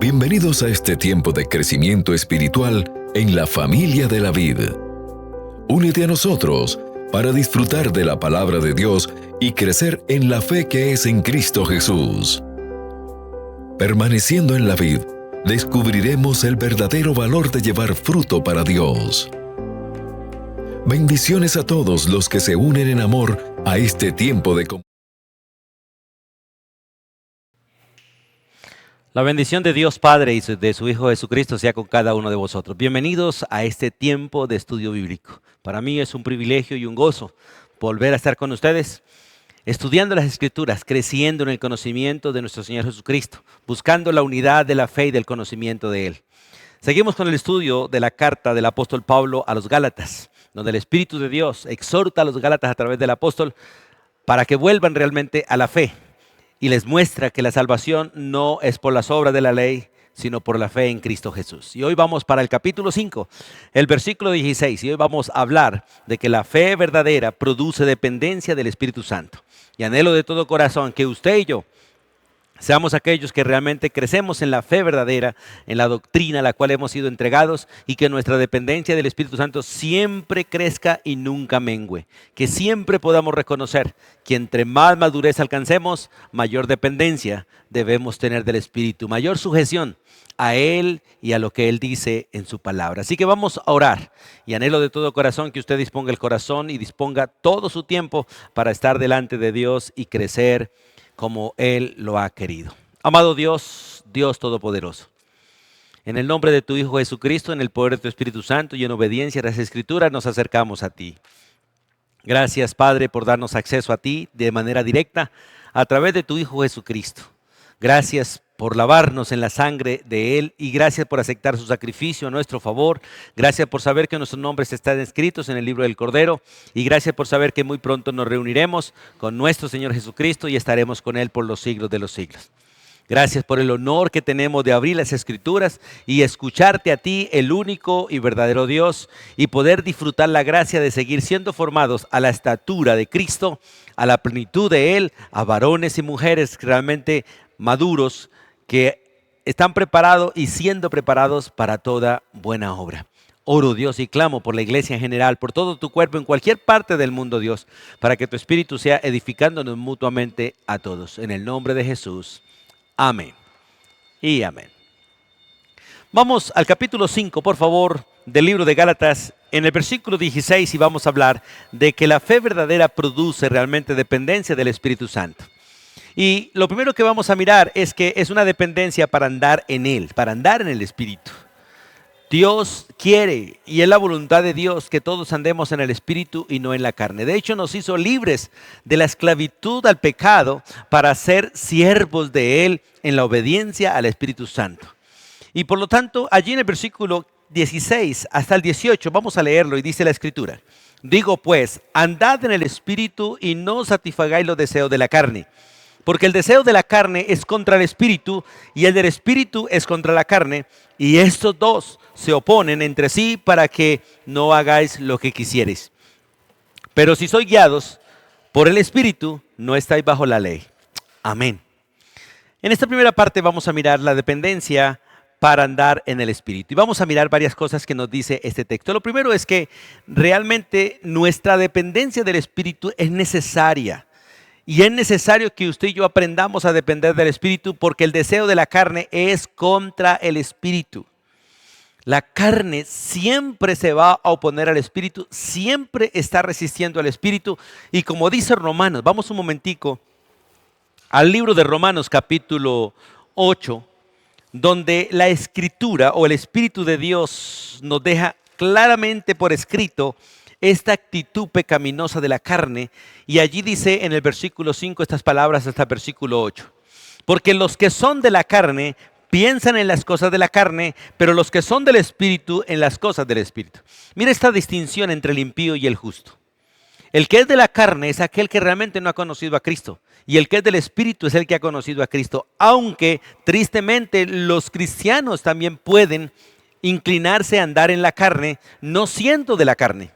Bienvenidos a este tiempo de crecimiento espiritual en la familia de la vid. Únete a nosotros para disfrutar de la palabra de Dios y crecer en la fe que es en Cristo Jesús. Permaneciendo en la vid, descubriremos el verdadero valor de llevar fruto para Dios. Bendiciones a todos los que se unen en amor a este tiempo de comunión. La bendición de Dios Padre y de su Hijo Jesucristo sea con cada uno de vosotros. Bienvenidos a este tiempo de estudio bíblico. Para mí es un privilegio y un gozo volver a estar con ustedes, estudiando las Escrituras, creciendo en el conocimiento de nuestro Señor Jesucristo, buscando la unidad de la fe y del conocimiento de Él. Seguimos con el estudio de la carta del apóstol Pablo a los Gálatas, donde el Espíritu de Dios exhorta a los Gálatas a través del apóstol para que vuelvan realmente a la fe. Y les muestra que la salvación no es por las obras de la ley, sino por la fe en Cristo Jesús. Y hoy vamos para el capítulo 5, el versículo 16. Y hoy vamos a hablar de que la fe verdadera produce dependencia del Espíritu Santo. Y anhelo de todo corazón que usted y yo seamos aquellos que realmente crecemos en la fe verdadera, en la doctrina a la cual hemos sido entregados, y que nuestra dependencia del Espíritu Santo siempre crezca y nunca mengüe. Que siempre podamos reconocer que entre más madurez alcancemos, mayor dependencia debemos tener del Espíritu, mayor sujeción a Él y a lo que Él dice en su palabra. Así que vamos a orar, y anhelo de todo corazón que usted disponga el corazón y disponga todo su tiempo para estar delante de Dios y crecer como Él lo ha querido. Amado Dios, Dios Todopoderoso, en el nombre de tu Hijo Jesucristo, en el poder de tu Espíritu Santo y en obediencia a las Escrituras, nos acercamos a ti. Gracias, Padre, por darnos acceso a ti de manera directa a través de tu Hijo Jesucristo. Gracias por lavarnos en la sangre de Él, y gracias por aceptar su sacrificio a nuestro favor. Gracias por saber que nuestros nombres están escritos en el libro del Cordero, y gracias por saber que muy pronto nos reuniremos con nuestro Señor Jesucristo y estaremos con Él por los siglos de los siglos. Gracias por el honor que tenemos de abrir las Escrituras y escucharte a ti, el único y verdadero Dios, y poder disfrutar la gracia de seguir siendo formados a la estatura de Cristo, a la plenitud de Él, a varones y mujeres realmente maduros que están preparados y siendo preparados para toda buena obra. Oro, Dios, y clamo por la iglesia en general, por todo tu cuerpo en cualquier parte del mundo, Dios, para que tu Espíritu sea edificándonos mutuamente a todos. En el nombre de Jesús. Amén y amén. Vamos al capítulo 5, por favor, del libro de Gálatas, en el versículo 16, y vamos a hablar de que la fe verdadera produce realmente dependencia del Espíritu Santo. Y lo primero que vamos a mirar es que es una dependencia para andar en Él, para andar en el Espíritu. Dios quiere, y es la voluntad de Dios, que todos andemos en el Espíritu y no en la carne. De hecho, nos hizo libres de la esclavitud al pecado para ser siervos de Él en la obediencia al Espíritu Santo. Y por lo tanto, allí en el versículo 16 hasta el 18, vamos a leerlo, y dice la Escritura: digo pues, andad en el Espíritu y no satisfagáis los deseos de la carne. Porque el deseo de la carne es contra el Espíritu, y el del Espíritu es contra la carne, y estos dos se oponen entre sí para que no hagáis lo que quisiereis. Pero si sois guiados por el Espíritu, no estáis bajo la ley. Amén. En esta primera parte vamos a mirar la dependencia para andar en el Espíritu. Y vamos a mirar varias cosas que nos dice este texto. Lo primero es que realmente nuestra dependencia del Espíritu es necesaria. Y es necesario que usted y yo aprendamos a depender del Espíritu, porque el deseo de la carne es contra el Espíritu. La carne siempre se va a oponer al Espíritu, siempre está resistiendo al Espíritu. Y como dice Romanos, vamos un momentico al libro de Romanos capítulo 8, donde la Escritura o el Espíritu de Dios nos deja claramente por escrito esta actitud pecaminosa de la carne. Y allí dice en el versículo 5 estas palabras hasta el versículo 8. Porque los que son de la carne piensan en las cosas de la carne, pero los que son del Espíritu en las cosas del Espíritu. Mira esta distinción entre el impío y el justo. El que es de la carne es aquel que realmente no ha conocido a Cristo, y el que es del Espíritu es el que ha conocido a Cristo. Aunque tristemente los cristianos también pueden inclinarse a andar en la carne, no siendo de la carne.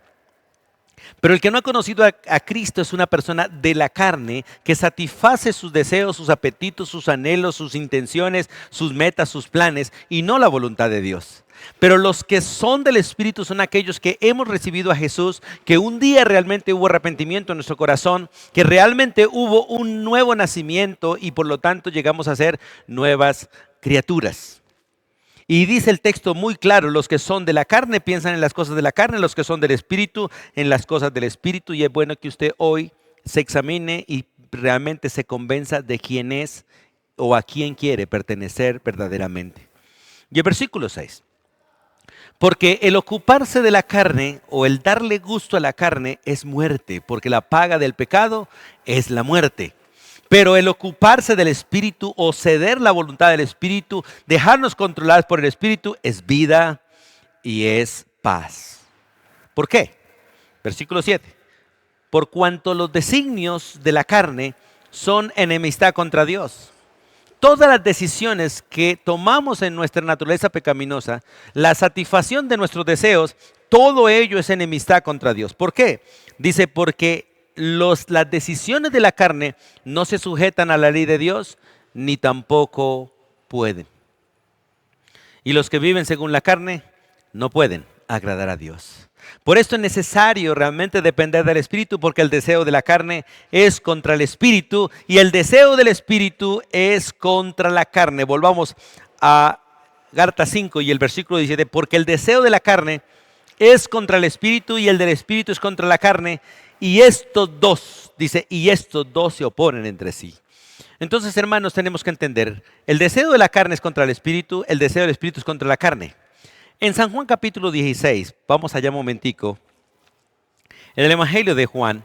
Pero el que no ha conocido a Cristo es una persona de la carne que satisface sus deseos, sus apetitos, sus anhelos, sus intenciones, sus metas, sus planes y no la voluntad de Dios. Pero los que son del Espíritu son aquellos que hemos recibido a Jesús, que un día realmente hubo arrepentimiento en nuestro corazón, que realmente hubo un nuevo nacimiento y por lo tanto llegamos a ser nuevas criaturas. Y dice el texto muy claro, los que son de la carne piensan en las cosas de la carne, los que son del Espíritu en las cosas del Espíritu. Y es bueno que usted hoy se examine y realmente se convenza de quién es o a quién quiere pertenecer verdaderamente. Y el versículo 6. Porque el ocuparse de la carne o el darle gusto a la carne es muerte, porque la paga del pecado es la muerte. Pero el ocuparse del Espíritu o ceder la voluntad del Espíritu, dejarnos controlar por el Espíritu, es vida y es paz. ¿Por qué? Versículo 7. Por cuanto los designios de la carne son enemistad contra Dios. Todas las decisiones que tomamos en nuestra naturaleza pecaminosa, la satisfacción de nuestros deseos, todo ello es enemistad contra Dios. ¿Por qué? Dice, porque las decisiones de la carne no se sujetan a la ley de Dios, ni tampoco pueden. Y los que viven según la carne no pueden agradar a Dios. Por esto es necesario realmente depender del Espíritu, porque el deseo de la carne es contra el Espíritu y el deseo del Espíritu es contra la carne. Volvamos a Gálatas 5 y el versículo 17, porque el deseo de la carne es contra el Espíritu y el del Espíritu es contra la carne, y estos dos, dice, y estos dos se oponen entre sí. Entonces, hermanos, tenemos que entender, el deseo de la carne es contra el Espíritu, el deseo del Espíritu es contra la carne. En San Juan capítulo 16, vamos allá un momentico, en el Evangelio de Juan,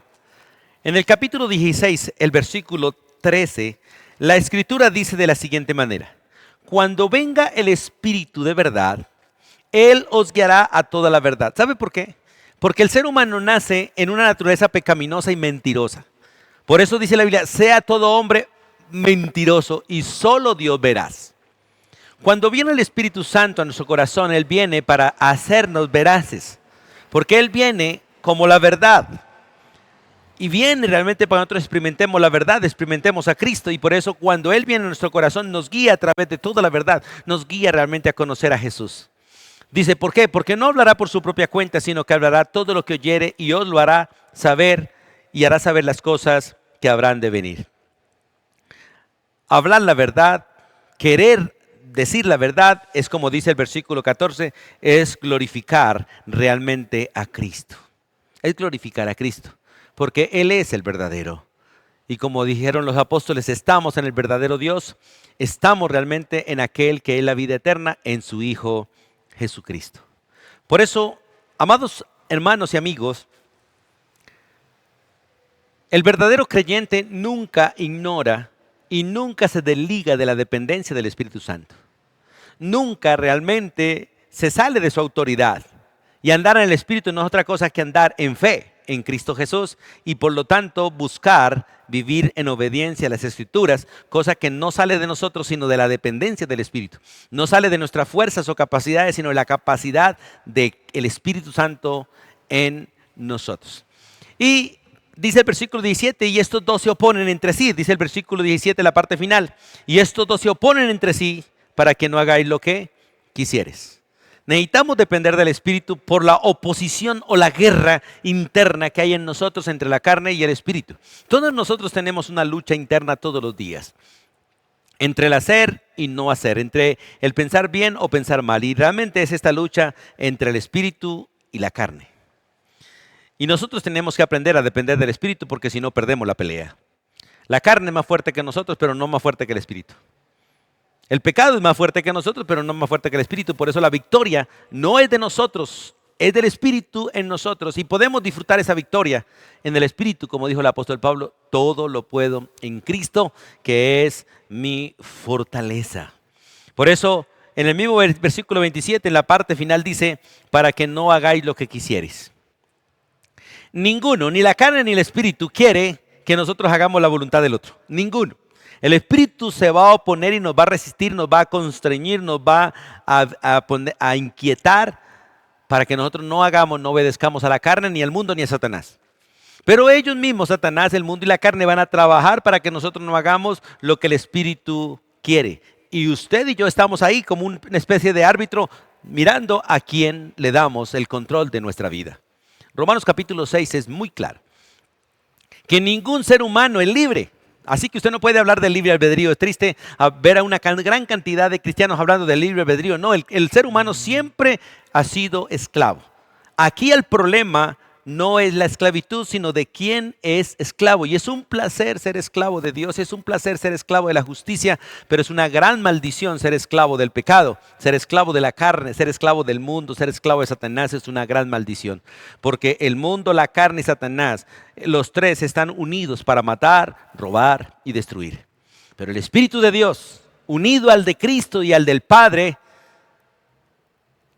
en el capítulo 16, el versículo 13, la Escritura dice de la siguiente manera: cuando venga el Espíritu de verdad, Él os guiará a toda la verdad. ¿Sabe por qué? Porque el ser humano nace en una naturaleza pecaminosa y mentirosa. Por eso dice la Biblia, sea todo hombre mentiroso y solo Dios verás. Cuando viene el Espíritu Santo a nuestro corazón, Él viene para hacernos veraces, porque Él viene como la verdad. Y viene realmente para que nosotros experimentemos la verdad, experimentemos a Cristo. Y por eso cuando Él viene a nuestro corazón, nos guía a través de toda la verdad, nos guía realmente a conocer a Jesús. Dice, ¿por qué? Porque no hablará por su propia cuenta, sino que hablará todo lo que oyere y os lo hará saber y hará saber las cosas que habrán de venir. Hablar la verdad, querer decir la verdad, es como dice el versículo 14, es glorificar realmente a Cristo. Es glorificar a Cristo, porque Él es el verdadero. Y como dijeron los apóstoles, estamos en el verdadero Dios, estamos realmente en aquel que es la vida eterna, en su Hijo Jesucristo. Por eso, amados hermanos y amigos, el verdadero creyente nunca ignora y nunca se desliga de la dependencia del Espíritu Santo. Nunca realmente se sale de su autoridad. Y andar en el Espíritu no es otra cosa que andar en fe en Cristo Jesús y por lo tanto buscar vivir en obediencia a las Escrituras, cosa que no sale de nosotros sino de la dependencia del Espíritu. No sale de nuestras fuerzas o capacidades, sino de la capacidad del Espíritu Santo en nosotros. Y dice el versículo 17, y estos dos se oponen entre sí, dice el versículo 17, la parte final, y estos dos se oponen entre sí para que no hagáis lo que quisieres. Necesitamos depender del Espíritu por la oposición o la guerra interna que hay en nosotros entre la carne y el Espíritu. Todos nosotros tenemos una lucha interna todos los días, entre el hacer y no hacer, entre el pensar bien o pensar mal, y realmente es esta lucha entre el Espíritu y la carne. Y nosotros tenemos que aprender a depender del Espíritu, porque si no perdemos la pelea. La carne es más fuerte que nosotros, pero no más fuerte que el Espíritu. El pecado es más fuerte que nosotros, pero no más fuerte que el Espíritu. Por eso la victoria no es de nosotros, es del Espíritu en nosotros. Y podemos disfrutar esa victoria en el Espíritu, como dijo el apóstol Pablo, todo lo puedo en Cristo, que es mi fortaleza. Por eso, en el mismo versículo 27, en la parte final dice, para que no hagáis lo que quisierais. Ninguno, ni la carne ni el Espíritu quiere que nosotros hagamos la voluntad del otro. Ninguno. El Espíritu se va a oponer y nos va a resistir, nos va a constreñir, nos va a inquietar para que nosotros no obedezcamos a la carne, ni al mundo, ni a Satanás. Pero ellos mismos, Satanás, el mundo y la carne, van a trabajar para que nosotros no hagamos lo que el Espíritu quiere. Y usted y yo estamos ahí como una especie de árbitro mirando a quién le damos el control de nuestra vida. Romanos capítulo 6 es muy claro. Que ningún ser humano es libre. Así que usted no puede hablar del libre albedrío. Es triste ver a una gran cantidad de cristianos hablando del libre albedrío. No, el ser humano siempre ha sido esclavo. Aquí el problema no es la esclavitud, sino de quién es esclavo. Y es un placer ser esclavo de Dios, es un placer ser esclavo de la justicia, pero es una gran maldición ser esclavo del pecado, ser esclavo de la carne, ser esclavo del mundo, ser esclavo de Satanás es una gran maldición. Porque el mundo, la carne y Satanás, los tres están unidos para matar, robar y destruir. Pero el Espíritu de Dios, unido al de Cristo y al del Padre,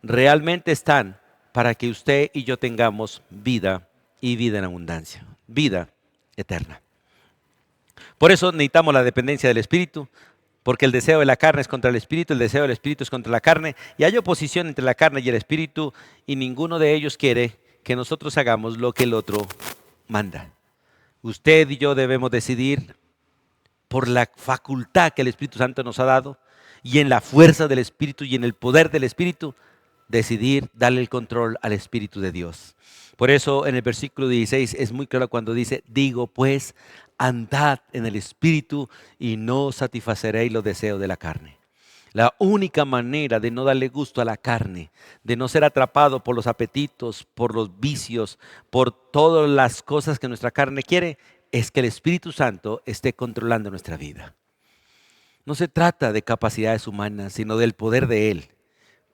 realmente están para que usted y yo tengamos vida y vida en abundancia, vida eterna. Por eso necesitamos la dependencia del Espíritu, porque el deseo de la carne es contra el Espíritu, el deseo del Espíritu es contra la carne, y hay oposición entre la carne y el Espíritu, y ninguno de ellos quiere que nosotros hagamos lo que el otro manda. Usted y yo debemos decidir por la facultad que el Espíritu Santo nos ha dado, y en la fuerza del Espíritu y en el poder del Espíritu, decidir darle el control al Espíritu de Dios. Por eso en el versículo 16 es muy claro cuando dice, digo pues, andad en el Espíritu y no satisfaceréis los deseos de la carne. La única manera de no darle gusto a la carne, de no ser atrapado por los apetitos, por los vicios, por todas las cosas que nuestra carne quiere, es que el Espíritu Santo esté controlando nuestra vida. No se trata de capacidades humanas, sino del poder de Él.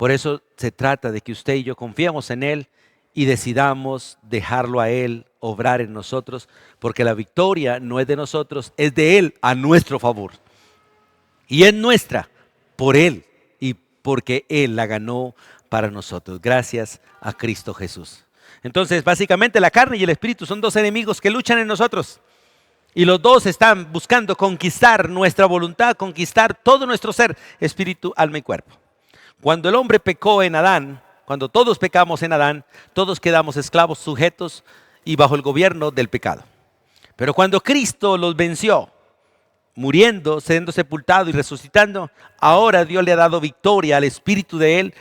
Por eso se trata de que usted y yo confiemos en Él y decidamos dejarlo a Él obrar en nosotros, porque la victoria no es de nosotros, es de Él a nuestro favor. Y es nuestra por Él y porque Él la ganó para nosotros, gracias a Cristo Jesús. Entonces, básicamente la carne y el espíritu son dos enemigos que luchan en nosotros. Y los dos están buscando conquistar nuestra voluntad, conquistar todo nuestro ser, espíritu, alma y cuerpo. Cuando el hombre pecó en Adán, cuando todos pecamos en Adán, todos quedamos esclavos, sujetos y bajo el gobierno del pecado. Pero cuando Cristo los venció, muriendo, siendo sepultado y resucitando, ahora Dios le ha dado victoria al espíritu de Él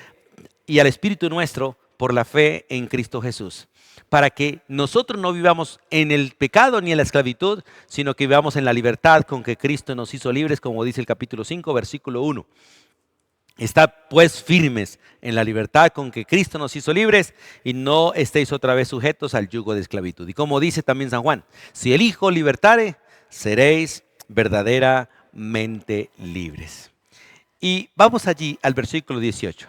y al espíritu nuestro por la fe en Cristo Jesús. Para que nosotros no vivamos en el pecado ni en la esclavitud, sino que vivamos en la libertad con que Cristo nos hizo libres, como dice el capítulo 5, versículo 1. Estad pues firmes en la libertad con que Cristo nos hizo libres y no estéis otra vez sujetos al yugo de esclavitud. Y como dice también San Juan, si el Hijo libertare, seréis verdaderamente libres. Y vamos allí al versículo 18.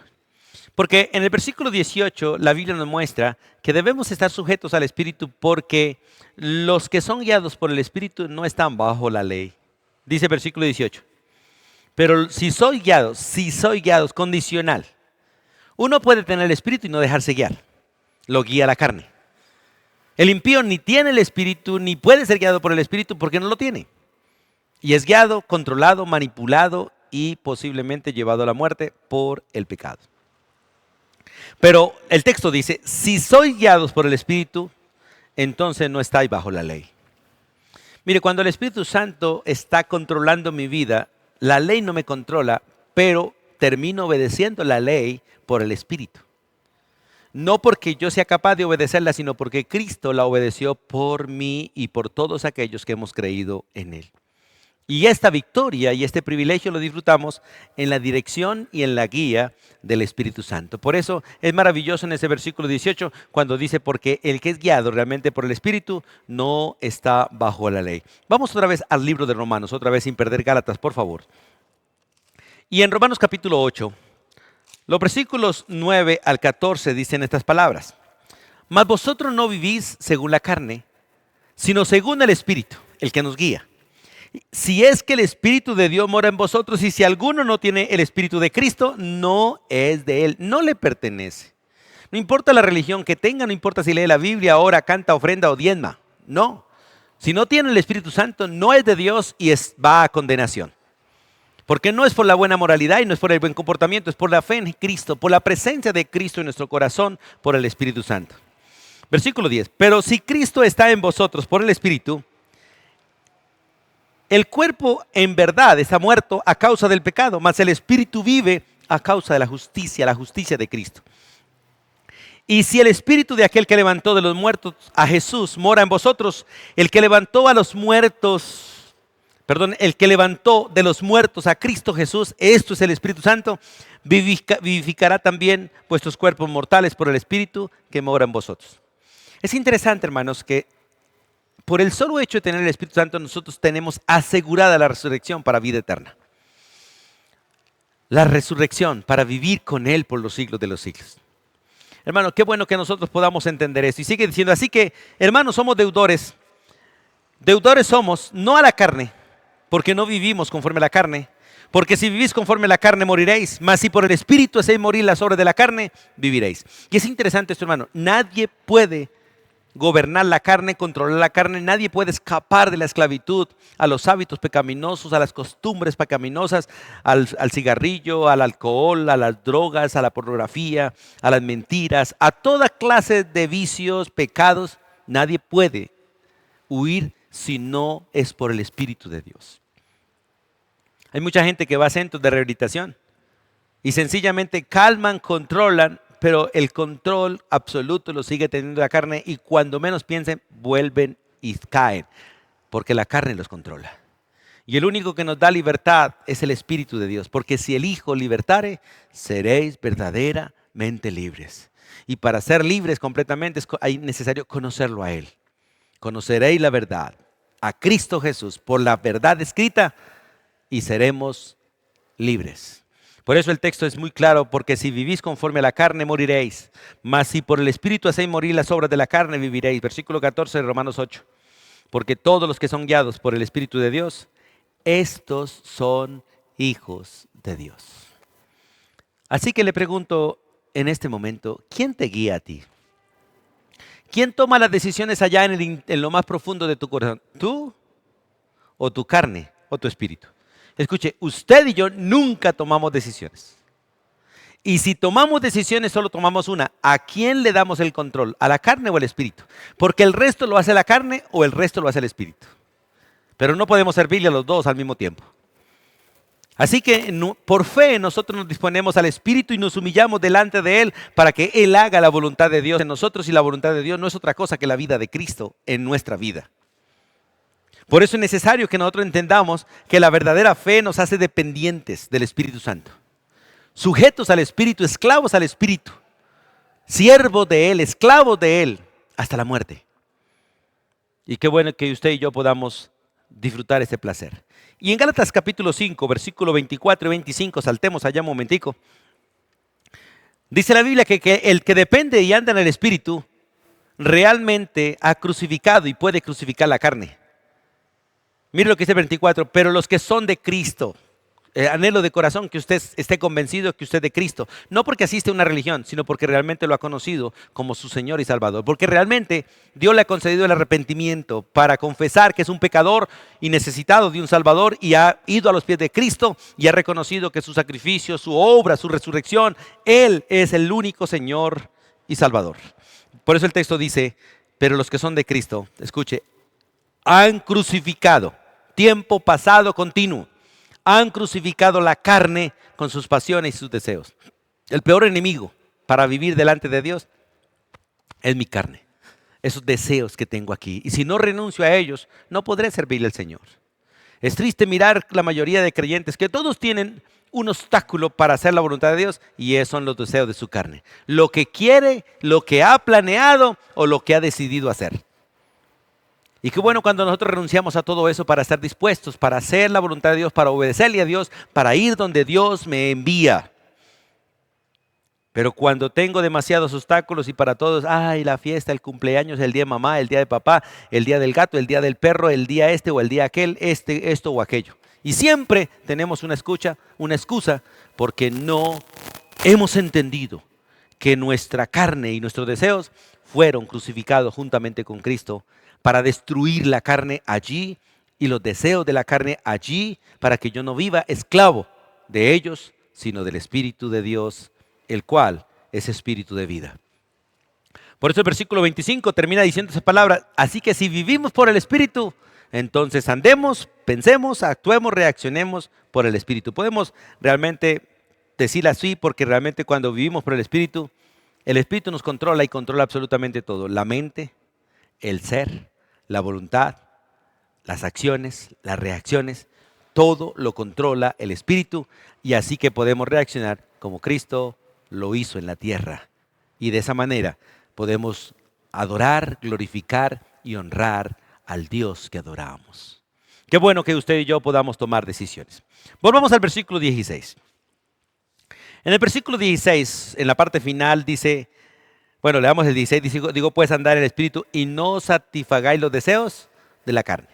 Porque en el versículo 18 la Biblia nos muestra que debemos estar sujetos al Espíritu porque los que son guiados por el Espíritu no están bajo la ley. Dice el versículo 18. Pero si soy guiados, condicional. Uno puede tener el Espíritu y no dejarse guiar. Lo guía la carne. El impío ni tiene el Espíritu, ni puede ser guiado por el Espíritu porque no lo tiene. Y es guiado, controlado, manipulado y posiblemente llevado a la muerte por el pecado. Pero el texto dice, si sois guiados por el Espíritu, entonces no estáis bajo la ley. Mire, cuando el Espíritu Santo está controlando mi vida, la ley no me controla, pero termino obedeciendo la ley por el Espíritu. No porque yo sea capaz de obedecerla, sino porque Cristo la obedeció por mí y por todos aquellos que hemos creído en Él. Y esta victoria y este privilegio lo disfrutamos en la dirección y en la guía del Espíritu Santo. Por eso es maravilloso en ese versículo 18 cuando dice, porque el que es guiado realmente por el Espíritu no está bajo la ley. Vamos otra vez al libro de Romanos, otra vez sin perder Gálatas, por favor. Y en Romanos capítulo 8, los versículos 9 al 14 dicen estas palabras. Mas vosotros no vivís según la carne, sino según el Espíritu, el que nos guía. Si es que el Espíritu de Dios mora en vosotros, y si alguno no tiene el Espíritu de Cristo, no es de Él, no le pertenece. No importa la religión que tenga, no importa si lee la Biblia, ora, canta, ofrenda o diezma. No. Si no tiene el Espíritu Santo, no es de Dios y va a condenación. Porque no es por la buena moralidad y no es por el buen comportamiento, es por la fe en Cristo, por la presencia de Cristo en nuestro corazón, por el Espíritu Santo. Versículo 10. Pero si Cristo está en vosotros por el Espíritu, el cuerpo en verdad está muerto a causa del pecado, mas el Espíritu vive a causa de la justicia de Cristo. Y si el Espíritu de aquel que levantó de los muertos a Jesús mora en vosotros, el que levantó de los muertos a Cristo Jesús, esto es el Espíritu Santo, vivificará también vuestros cuerpos mortales por el Espíritu que mora en vosotros. Es interesante, hermanos, que por el solo hecho de tener el Espíritu Santo, nosotros tenemos asegurada la resurrección para vida eterna. La resurrección para vivir con Él por los siglos de los siglos. Hermano, qué bueno que nosotros podamos entender esto. Y sigue diciendo, así que, hermanos, somos deudores. Deudores somos, no a la carne, porque no vivimos conforme a la carne. Porque si vivís conforme a la carne, moriréis. Mas si por el Espíritu hacéis morir las obras de la carne, viviréis. Y es interesante esto, hermano. Nadie puede gobernar la carne, controlar la carne. Nadie puede escapar de la esclavitud a los hábitos pecaminosos, a las costumbres pecaminosas, al cigarrillo, al alcohol, a las drogas, a la pornografía, a las mentiras, a toda clase de vicios, pecados. Nadie puede huir si no es por el Espíritu de Dios. Hay mucha gente que va a centros de rehabilitación y sencillamente calman, controlan, pero el control absoluto lo sigue teniendo la carne y cuando menos piensen, vuelven y caen, porque la carne los controla. Y el único que nos da libertad es el Espíritu de Dios, porque si el Hijo libertare, seréis verdaderamente libres. Y para ser libres completamente es necesario conocerlo a Él. Conoceréis la verdad, a Cristo Jesús, por la verdad escrita, y seremos libres. Por eso el texto es muy claro, porque si vivís conforme a la carne moriréis, mas si por el Espíritu hacéis morir las obras de la carne viviréis. Versículo 14 de Romanos 8. Porque todos los que son guiados por el Espíritu de Dios, estos son hijos de Dios. Así que le pregunto en este momento, ¿quién te guía a ti? ¿Quién toma las decisiones allá en lo más profundo de tu corazón? ¿Tú o tu carne o tu espíritu? Escuche, usted y yo nunca tomamos decisiones. Y si tomamos decisiones, solo tomamos una. ¿A quién le damos el control? ¿A la carne o al espíritu? Porque el resto lo hace la carne o el resto lo hace el espíritu. Pero no podemos servirle a los dos al mismo tiempo. Así que por fe nosotros nos disponemos al Espíritu y nos humillamos delante de Él para que Él haga la voluntad de Dios en nosotros, y la voluntad de Dios no es otra cosa que la vida de Cristo en nuestra vida. Por eso es necesario que nosotros entendamos que la verdadera fe nos hace dependientes del Espíritu Santo. Sujetos al Espíritu, esclavos al Espíritu, siervos de Él, esclavos de Él, hasta la muerte. Y qué bueno que usted y yo podamos disfrutar ese placer. Y en Gálatas capítulo 5, versículo 24 y 25, saltemos allá un momentico. Dice la Biblia que el que depende y anda en el Espíritu, realmente ha crucificado y puede crucificar la carne. Mire lo que dice el 24, pero los que son de Cristo, anhelo de corazón que usted esté convencido que usted es de Cristo, no porque asiste a una religión, sino porque realmente lo ha conocido como su Señor y Salvador, porque realmente Dios le ha concedido el arrepentimiento para confesar que es un pecador y necesitado de un Salvador, y ha ido a los pies de Cristo y ha reconocido que su sacrificio, su obra, su resurrección, Él es el único Señor y Salvador. Por eso el texto dice, pero los que son de Cristo, escuche, han crucificado, tiempo pasado continuo, han crucificado la carne con sus pasiones y sus deseos. El peor enemigo para vivir delante de Dios es mi carne, esos deseos que tengo aquí. Y si no renuncio a ellos, no podré servirle al Señor. Es triste mirar la mayoría de creyentes que todos tienen un obstáculo para hacer la voluntad de Dios, y esos son los deseos de su carne. Lo que quiere, lo que ha planeado o lo que ha decidido hacer. Y qué bueno cuando nosotros renunciamos a todo eso para estar dispuestos, para hacer la voluntad de Dios, para obedecerle a Dios, para ir donde Dios me envía. Pero cuando tengo demasiados obstáculos y para todos, ay, la fiesta, el cumpleaños, el día de mamá, el día de papá, el día del gato, el día del perro, el día este o el día aquel, esto o aquello. Y siempre tenemos una excusa, porque no hemos entendido que nuestra carne y nuestros deseos fueron crucificados juntamente con Cristo para destruir la carne allí y los deseos de la carne allí para que yo no viva esclavo de ellos, sino del Espíritu de Dios, el cual es Espíritu de vida. Por eso el versículo 25 termina diciendo esa palabra: así que si vivimos por el Espíritu, entonces andemos, pensemos, actuemos, reaccionemos por el Espíritu. Podemos realmente decirlo así porque realmente cuando vivimos por el Espíritu nos controla y controla absolutamente todo: la mente, el ser, la voluntad, las acciones, las reacciones, todo lo controla el Espíritu, y así que podemos reaccionar como Cristo lo hizo en la tierra. Y de esa manera podemos adorar, glorificar y honrar al Dios que adoramos. Qué bueno que usted y yo podamos tomar decisiones. Volvamos al versículo 16. En el versículo 16, en la parte final dice, bueno, leamos el 16, digo, pues andar en el Espíritu y no satisfagáis los deseos de la carne.